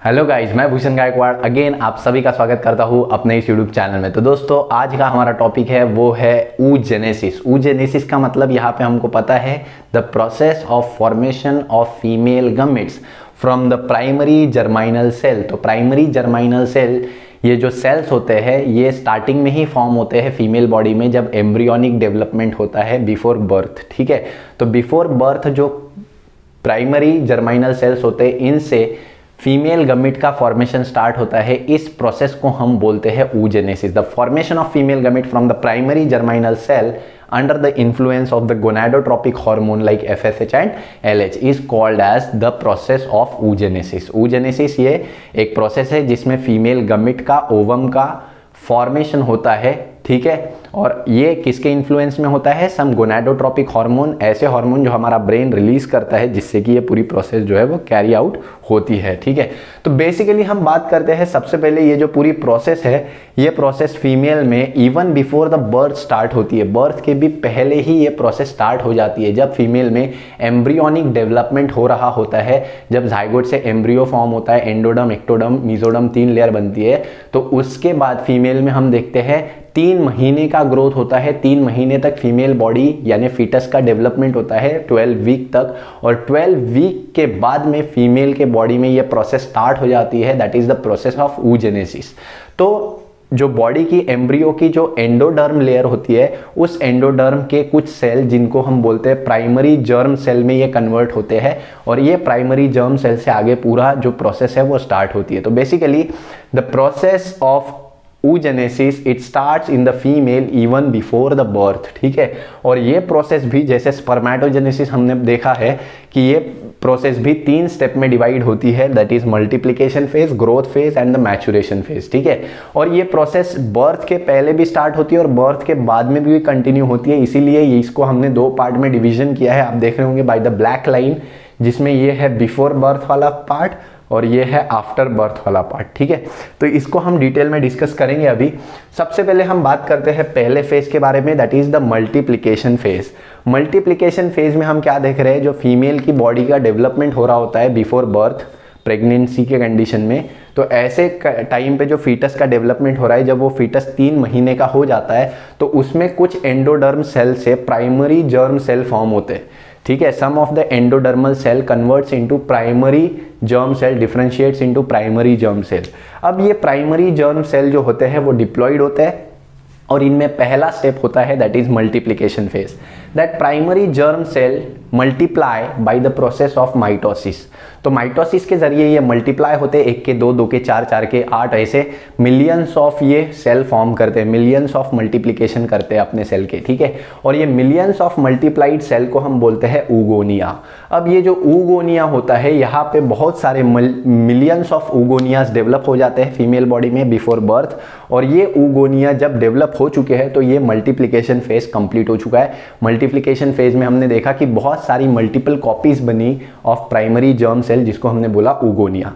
Hello guys, मैं Bhushan Gaekwad again आप सभी का स्वागत करता हूं अपने इस यूट्यूब चैनल में। तो दोस्तों आज का हमारा टॉपिक है वो है oogenesis। oogenesis का मतलब यहाँ पे हमको पता है the process of formation of female gametes from the primary germinal cell. तो प्राइमरी जर्माइनल सेल, ये जो सेल्स होते हैं ये स्टार्टिंग में ही फॉर्म होते हैं फीमेल बॉडी में जब एम्ब्रियोनिक डेवलपमेंट होता है बिफोर बर्थ। ठीक है, तो बिफोर बर्थ जो प्राइमरी जर्माइनल सेल्स होते हैं इनसे फीमेल गमिट का फॉर्मेशन स्टार्ट होता है। इस प्रोसेस को हम बोलते हैं oogenesis। The formation of female gamete from the primary germinal cell under the influence of the gonadotropic hormone like FSH and LH is called as the process of oogenesis। oogenesis ये एक process है जिसमें female गमिट का ovum का formation होता है। ठीक है, और ये किसके इन्फ्लुएंस में होता है? सम गोनाडोट्रोपिक हार्मोन, ऐसे हार्मोन जो हमारा ब्रेन रिलीज करता है जिससे कि ये पूरी प्रोसेस जो है वो कैरी आउट होती है। ठीक है, तो बेसिकली हम बात करते हैं सबसे पहले ये जो पूरी प्रोसेस है ये प्रोसेस फीमेल में even before the birth start होती है। बर्थ के भी पहले ही ये प्रोसेस स्टार्ट हो जाती है जब फीमेल में एम्ब्रियोनिक डेवलपमेंट हो रहा होता है। जब जाइगोट से एम्ब्रियो फॉर्म होता है, एंडोडर्म, एक्टोडर्म, मीजोडर्म 3 लेयर बनती है, तो उसके बाद फीमेल में हम देखते हैं 3 महीने का ग्रोथ होता है। 3 महीने तक फीमेल बॉडी यानी फीटस का डेवलपमेंट होता है 12 वीक तक, और 12 वीक के बाद में फीमेल के बॉडी में ये प्रोसेस स्टार्ट हो जाती है, that is the process of oogenesis। तो जो बॉडी की एम्ब्रियो की जो एंडोडर्म लेयर होती है उस एंडोडर्म के कुछ सेल जिनको हम बोलते हैं प्राइमरी जर्म सेल में ये कन्वर्ट होते हैं, और ये प्राइमरी जर्म सेल से आगे पूरा जो प्रोसेस है वो स्टार्ट होती है। तो basically the process of oogenesis it starts in the female even before the birth। ठीक है, और ये प्रोसेस भी जैसे स्पर्मेटोजेनेसिस हमने देखा है कि ये प्रोसेस भी 3 स्टेप में डिवाइड होती है, that is multiplication phase, growth phase and the maturation phase. ठीक है, और ये प्रोसेस बर्थ के पहले भी स्टार्ट होती है और बर्थ के बाद में भी कंटिन्यू होती है, इसीलिए इसको हमने 2 पार्ट में डिवीजन किया है। आप देख रहे होंगे बाय द ब्लैक लाइन, जिसमें ये है बिफोर बर्थ वाला पार्ट और ये है आफ्टर बर्थ वाला पार्ट। ठीक है, तो इसको हम डिटेल में डिस्कस करेंगे। अभी सबसे पहले हम बात करते हैं पहले फेज के बारे में, that is the multiplication phase. Multiplication phase में हम क्या देख रहे हैं? जो फीमेल की बॉडी का डेवलपमेंट हो रहा होता है बिफोर बर्थ प्रेगनेंसी के कंडीशन में, तो ऐसे टाइम पे जो फीटस का डेवलपमेंट हो रहा है, जब वो फीटस 3 महीने का हो जाता है तो उसमें कुछ एंडोडर्म सेल से प्राइमरी जर्म सेल फॉर्म होते हैं। ठीक है, some of the endodermal cell converts into primary germ cell, differentiates into primary germ cell. अब ये प्राइमरी जर्म सेल जो होते हैं वो डिप्लॉयड होते हैं और इनमें पहला स्टेप होता है that is multiplication phase. That primary germ cell multiply by the process of mitosis. तो माइटोसिस के जरिए ये मल्टीप्लाई होते हैं, 1 के 2, 2 के 4, 4 के 8, ऐसे मिलियंस ऑफ ये सेल फॉर्म करते हैं, मिलियंस ऑफ मल्टीप्लिकेशन करते हैं अपने सेल के। ठीक है, और ये मिलियंस ऑफ मल्टीप्लाइड सेल को हम बोलते हैं oogonia। अब ये जो oogonia होता है यहाँ पे बहुत सारे मिलियंस ऑफ oogonia डेवलप हो जाते हैं फीमेल बॉडी में बिफोर बर्थ, और ये oogonia जब डेवलप हो चुके हैं तो ये मल्टीप्लिकेशन फेज कंप्लीट हो चुका है। मल्टीप्लिकेशन फेज में हमने देखा कि बहुत सारी मल्टीपल कॉपीज बनी ऑफ प्राइमरी जर्म सेल जिसको हमने बोला oogonia।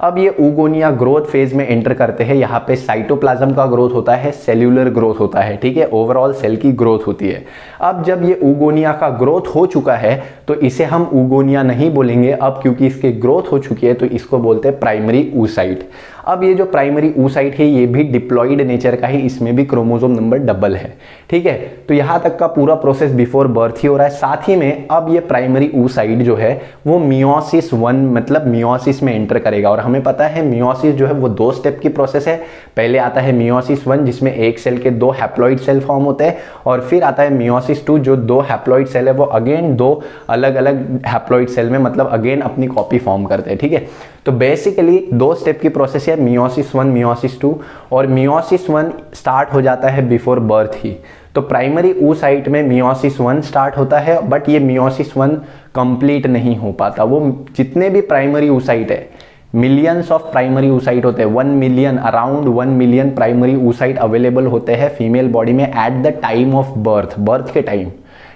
अब ये oogonia ग्रोथ फेज में एंटर करते हैं। यहाँ पे साइटोप्लाज्म का ग्रोथ होता है, सेल्यूलर ग्रोथ होता है। ठीक है, ओवरऑल सेल की ग्रोथ होती है। अब जब ये oogonia का ग्रोथ हो चुका है तो इसे हम oogonia नहीं बोलेंगे अब, क्योंकि इसकी ग्रोथ हो चुकी है, तो इसको बोलते हैं प्राइमरी oocyte। अब ये जो प्राइमरी oocyte है ये भी डिप्लॉयड नेचर का ही, इसमें भी क्रोमोसोम नंबर डबल है। ठीक है, तो यहाँ तक का पूरा प्रोसेस बिफोर बर्थ ही हो रहा है। साथ ही में अब ये प्राइमरी oocyte जो है वो मियोसिस 1 मतलब मियोसिस में एंटर करेगा, और हमें पता है मियोसिस जो है वो 2 स्टेप की प्रोसेस है। पहले आता है मियोसिस 1 जिसमें एक सेल के 2 हैप्लॉइड सेल फॉर्म होते हैं, और फिर आता है मियोसिस 2 जो 2 हैप्लॉइड सेल है वो अगेन 2 अलग अलग हैप्लॉइड सेल में मतलब अगेन अपनी कॉपी फॉर्म करते हैं। ठीक है, तो बेसिकली 2 स्टेप की प्रोसेस है, मियोसिस 1, मियोसिस 2, और मियोसिस 1 स्टार्ट हो जाता है बिफोर बर्थ ही। तो प्राइमरी oocyte में मियोसिस 1 स्टार्ट होता है, बट ये मियोसिस 1 कंप्लीट नहीं हो पाता। वो जितने भी प्राइमरी oocyte है, मिलियंस ऑफ प्राइमरी oocyte होते हैं, 1 million, around 1 million primary oocyte available होते हैं फीमेल बॉडी में at the time of birth, birth के टाइम।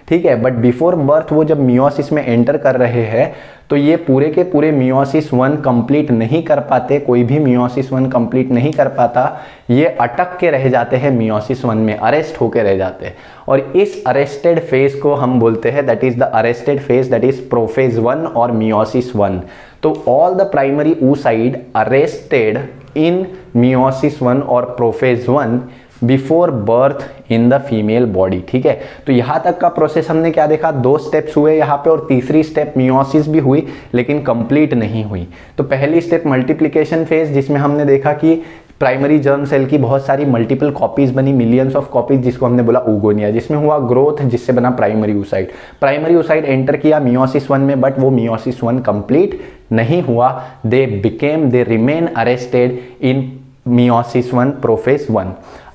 ठीक है, बट बिफोर बर्थ वो जब मियोसिस में एंटर कर रहे हैं तो ये पूरे के पूरे मियोसिस 1 कंप्लीट नहीं कर पाते, कोई भी मियोसिस 1 कंप्लीट नहीं कर पाता, ये अटक के रह जाते हैं मियोसिस 1 में, अरेस्ट होके रह जाते हैं। और इस अरेस्टेड फेज को हम बोलते हैं that is the arrested phase, that is prophase 1 और मियोसिस 1। तो all the primary oocyte arrested in meiosis 1 और prophase 1 before birth in the female body. ठीक है, तो यहाँ तक का प्रोसेस हमने क्या देखा, 2 स्टेप्स हुए यहाँ पे और तीसरी स्टेप मियोसिस भी हुई लेकिन कंप्लीट नहीं हुई। तो पहली स्टेप मल्टीप्लिकेशन फेज, जिसमें हमने देखा कि प्राइमरी जर्म सेल की बहुत सारी मल्टीपल कॉपीज बनी, मिलियंस ऑफ कॉपीज, जिसको हमने बोला oogonia, जिसमें हुआ ग्रोथ, जिससे बना primary oocyte। Primary oocyte enter किया मियोसिस 1 में, बट वो मियोसिस 1 कंप्लीट नहीं हुआ। They remain arrested in meiosis 1 prophase 1।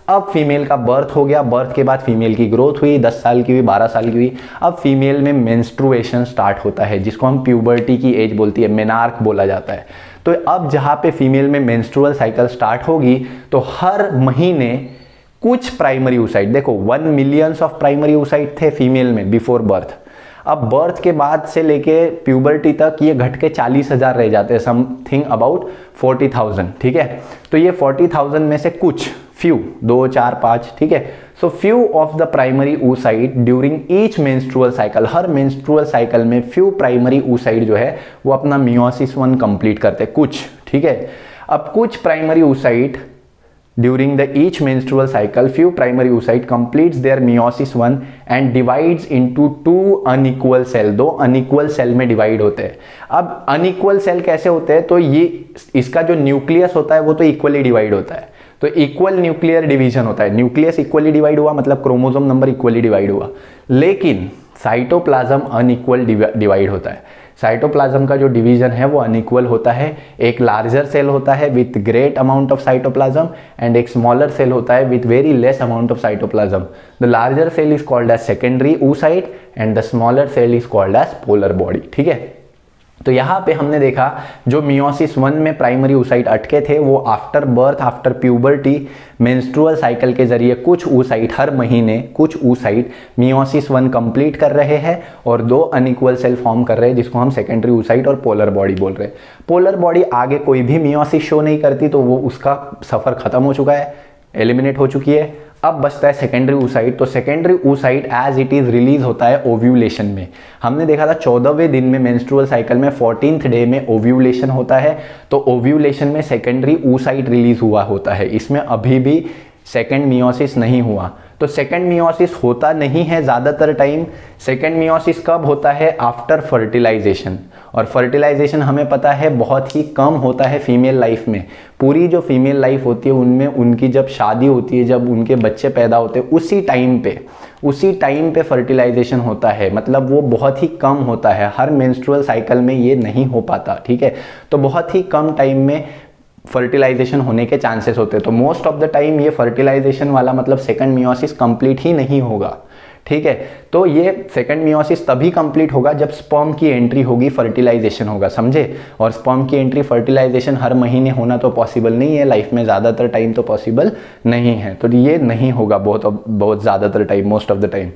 अब फीमेल का बर्थ हो गया, बर्थ के बाद फीमेल की ग्रोथ हुई, 10 साल की हुई, 12 साल की हुई। अब फीमेल में मेंस्ट्रुएशन स्टार्ट होता है, जिसको हम प्यूबर्टी की एज बोलती है, मेनार्क बोला जाता है। तो अब जहाँ पे फीमेल में मेंस्ट्रुअल साइकिल स्टार्ट होगी तो हर महीने कुछ प्राइमरी oocyte, देखो 1 मिलियंस ऑफ प्राइमरी oocyte थे फीमेल में बिफोर बर्थ। अब बर्थ के बाद से लेके प्यूबर्टी तक ये घट के 40,000 रह जाते हैं, समथिंग अबाउट 40,000। ठीक है, तो ये 40,000 में से कुछ फ्यू, 2, 4, 5, ठीक है, so few of the primary oocyte during each menstrual cycle, her menstrual cycle में फ्यू प्राइमरी oocyte जो है वो अपना मियोसिस 1 कंप्लीट करते हैं, कुछ। ठीक है, अब कुछ primary oocyte during the each menstrual cycle, few primary oocyte completes their meiosis 1 and divides into 2 unequal cell, 2 unequal cell में डिवाइड होते हैं। अब unequal cell कैसे होते हैं, तो ये इसका जो न्यूक्लियस होता है वो तो इक्वली डिवाइड होता है, तो इक्वल न्यूक्लियर डिवीजन होता है। न्यूक्लियस इक्वली डिवाइड हुआ मतलब क्रोमोसोम नंबर इक्वली डिवाइड हुआ, लेकिन साइटोप्लाज्म अनइक्वल डिवाइड होता है। साइटोप्लाज्म का जो डिवीजन है वो अनइक्वल होता है। एक लार्जर सेल होता है with great amount of cytoplasm and एक स्मॉलर सेल होता है with very less amount of cytoplasm. The larger cell is called as secondary oocyte and the smaller cell is called as polar body. ठीक है, तो यहाँ पे हमने देखा जो मियोसिस 1 में प्राइमरी oocyte अटके थे वो after birth, after puberty, menstrual cycle के जरिए कुछ oocyte हर महीने कुछ oocyte मियोसिस 1 कंप्लीट कर रहे हैं और 2 अनइक्वल सेल फॉर्म कर रहे हैं, जिसको हम सेकेंडरी oocyte और पोलर बॉडी बोल रहे हैं। पोलर बॉडी आगे कोई भी मियोसिस शो नहीं करती, तो वो उसका सफर खत्म हो चुका है, एलिमिनेट हो चुकी है। अब बचता है सेकेंडरी oocyte। तो secondary oocyte as it is release होता है ओव्यूलेशन में। हमने देखा था 14वें दिन में मेंस्ट्रुअल साइकिल में 14th डे में ओव्यूलेशन होता है, तो ओव्यूलेशन में सेकेंडरी oocyte रिलीज हुआ होता है। इसमें अभी भी सेकेंड मियोसिस नहीं हुआ, तो सेकेंड मियोसिस होता नहीं है ज़्यादातर टाइम। सेकेंड मियोसिस कब होता है, आफ्टर फर्टिलाइजेशन, और फर्टिलाइजेशन हमें पता है बहुत ही कम होता है फीमेल लाइफ में। पूरी जो फीमेल लाइफ होती है उनमें उनकी जब शादी होती है, जब उनके बच्चे पैदा होते हैं, उसी टाइम पे फर्टिलाइजेशन होता है, मतलब वो बहुत ही कम होता है, हर मेंस्ट्रुअल साइकिल में ये नहीं हो पाता। ठीक है, तो बहुत ही कम टाइम में फर्टिलाइजेशन होने के चांसेस होते हैं। तो मोस्ट ऑफ द टाइम ये फर्टिलाइजेशन वाला मतलब सेकंड मियोसिस कंप्लीट ही नहीं होगा। ठीक है, तो ये सेकंड मियोसिस तभी कंप्लीट होगा जब स्पर्म की एंट्री होगी, फर्टिलाइजेशन होगा, समझे। और स्पर्म की एंट्री, फर्टिलाइजेशन हर महीने होना तो पॉसिबल नहीं है, लाइफ में ज़्यादातर टाइम तो पॉसिबल नहीं है, तो ये नहीं होगा बहुत ज़्यादातर time, most of the time.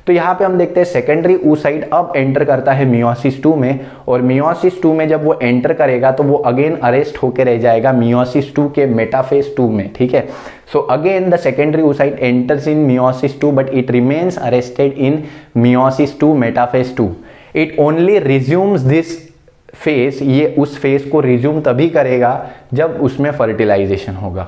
तो यहाँ पे हम देखते हैं सेकेंडरी oocyte अब एंटर करता है मियोसिस 2 में, और मियोसिस 2 में जब वो एंटर करेगा तो वो अगेन अरेस्ट होके रह जाएगा मियोसिस 2 के मेटाफेज 2 में। ठीक है, so again the secondary oocyte enters in meiosis 2 but it remains arrested in meiosis 2 metaphase 2। It only resumes this phase, ये उस फेज को रिज्यूम तभी करेगा जब उसमें फर्टिलाइजेशन होगा।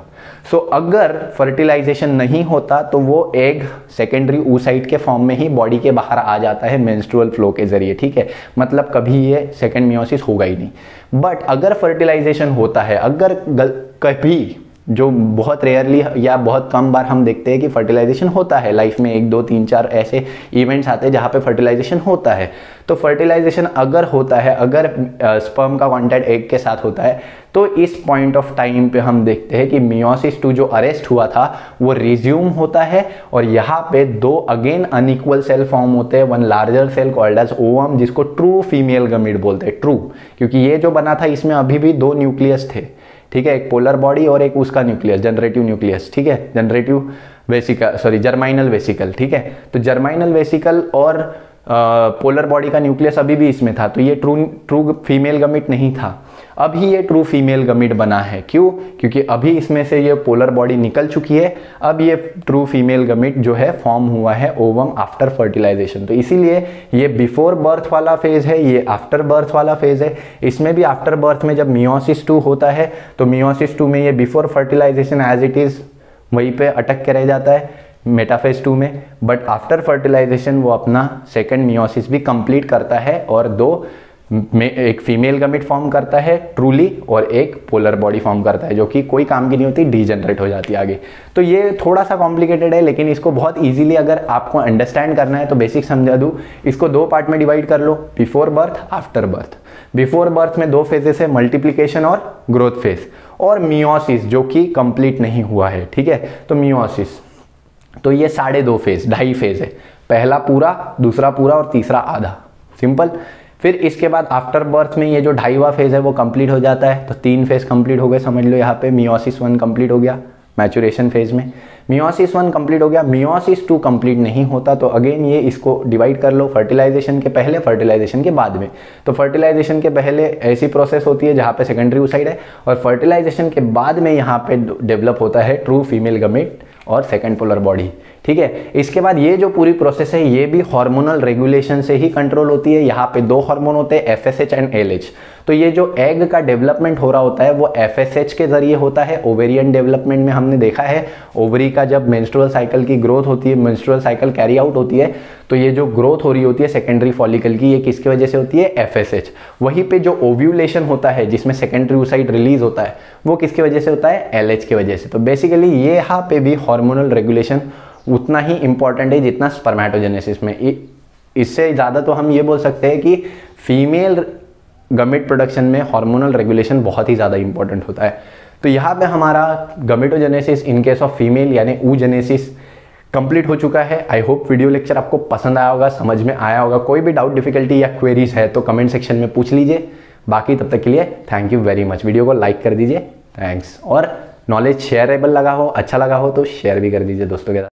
सो अगर फर्टिलाइजेशन नहीं होता तो वो एग सेकेंडरी oocyte के फॉर्म में ही बॉडी के बाहर आ जाता है मेंस्ट्रुअल फ्लो के जरिए। ठीक है, मतलब कभी ये सेकेंड मियोसिस होगा ही नहीं। बट अगर फर्टिलाइजेशन होता है, अगर कभी, जो बहुत रेयरली या बहुत कम बार हम देखते हैं कि फर्टिलाइजेशन होता है लाइफ में, 1, 2, 3, 4 ऐसे इवेंट्स आते हैं जहाँ पे फर्टिलाइजेशन होता है। तो फर्टिलाइजेशन अगर होता है, अगर स्पर्म का कांटेक्ट एग के साथ होता है, तो इस पॉइंट ऑफ टाइम पे हम देखते हैं कि मियोसिस 2 जो अरेस्ट हुआ था वो रिज्यूम होता है, और यहाँ पे 2 अगेन अनइक्वल सेल फॉर्म होते हैं, one larger cell called as ovum, जिसको ट्रू फीमेल गमीट बोलते हैं। ट्रू, क्योंकि ये जो बना था इसमें अभी भी 2 न्यूक्लियस थे। ठीक है, एक पोलर बॉडी और एक उसका न्यूक्लियस, जनरेटिव न्यूक्लियस। ठीक है, जनरेटिव वेसिकल, सॉरी जर्माइनल वेसिकल। ठीक है, तो जर्माइनल वेसिकल और पोलर बॉडी का न्यूक्लियस अभी भी इसमें था, तो ये ट्रू फीमेल गमीट नहीं था। अभी ये ट्रू फीमेल गमीट बना है। क्यों? क्योंकि अभी इसमें से ये पोलर बॉडी निकल चुकी है, अब ये ट्रू फीमेल गमीट जो है फॉर्म हुआ है ओवम आफ्टर फर्टिलाइजेशन। तो इसीलिए ये बिफोर बर्थ वाला फेज है, ये आफ्टर बर्थ वाला फेज है। इसमें भी आफ्टर बर्थ में जब मियोसिस 2 होता है तो मियोसिस 2 में ये before fertilization as it is वहीं पे अटक के रह जाता है मेटाफेज 2 में, बट आफ्टर फर्टिलाइजेशन वो अपना सेकंड मियोसिस भी कंप्लीट करता है और एक फीमेल गमीट फॉर्म करता है ट्रूली और एक पोलर बॉडी फॉर्म करता है जो कि कोई काम की नहीं होती, डीजनरेट हो जाती है आगे। तो ये थोड़ा सा कॉम्प्लिकेटेड है, लेकिन इसको बहुत इजीली अगर आपको अंडरस्टैंड करना है तो बेसिक समझा दूँ। इसको 2 पार्ट में डिवाइड कर लो, before birth, after birth. Before birth में 2 फेजेस है, मल्टीप्लीकेशन और ग्रोथ फेज, और मियोसिस जो कि कंप्लीट नहीं हुआ है। ठीक है, तो मियोसिस, तो ये 2.5 फेज, 2.5 फेज है, पहला पूरा, दूसरा पूरा और तीसरा आधा, सिंपल। फिर इसके बाद आफ्टर बर्थ में ये जो 2.5वां फेज है वो कंप्लीट हो जाता है, तो 3 फेज कंप्लीट हो गए समझ लो। यहाँ पे मियोसिस 1 कंप्लीट हो गया मैचुरेशन फेज में, मियोसिस 1 कंप्लीट हो गया, मियोसिस 2 कंप्लीट नहीं होता तो अगेन ये इसको डिवाइड कर लो, फर्टिलाइजेशन के पहले, फर्टिलाइजेशन के बाद में। तो फर्टिलाइजेशन के पहले ऐसी प्रोसेस होती है जहाँ पे सेकेंडरी oocyte है, और फर्टिलाइजेशन के बाद में यहाँ पे डेवलप होता है ट्रू फीमेल गमीट और सेकेंड पोलर बॉडी। ठीक है, इसके बाद ये जो पूरी प्रोसेस है ये भी हार्मोनल रेगुलेशन से ही कंट्रोल होती है। यहाँ पे 2 हार्मोन होते हैं, FSH एंड LH। तो ये जो एग का डेवलपमेंट हो रहा होता है वो FSH के जरिए होता है। ओवेरियन डेवलपमेंट में हमने देखा है ओवरी का जब मेंस्ट्रुअल साइकिल की ग्रोथ होती है, मेंस्ट्रुअल साइकिल कैरी आउट होती है, तो ये जो ग्रोथ हो रही होती है सेकेंडरी फॉलिकल की, ये किसकी वजह से होती है? FSH। वहीं पे जो ओव्यूलेशन होता है जिसमें सेकेंडरी oocyte रिलीज होता है वो किसकी वजह से होता है? LH की वजह से। तो बेसिकली ये यहाँ पे भी हार्मोनल रेगुलेशन उतना ही इंपॉर्टेंट है जितना स्पर्मेटोजेनेसिस में। इससे ज़्यादा तो हम ये बोल सकते हैं कि फीमेल गमीट प्रोडक्शन में हार्मोनल रेगुलेशन बहुत ही ज़्यादा इंपॉर्टेंट होता है। तो यहाँ पे हमारा गमीटोजेनेसिस इन केस ऑफ फीमेल यानी oogenesis कंप्लीट हो चुका है। आई होप वीडियो लेक्चर आपको पसंद आया होगा, समझ में आया होगा। कोई भी डाउट, डिफिकल्टी या क्वेरीज है तो कमेंट सेक्शन में पूछ लीजिए। बाकी तब तक के लिए thank you very much. Video को लाइक कर दीजिए, थैंक्स। और नॉलेज शेयरेबल लगा हो, अच्छा लगा हो तो शेयर भी कर दीजिए दोस्तों के साथ।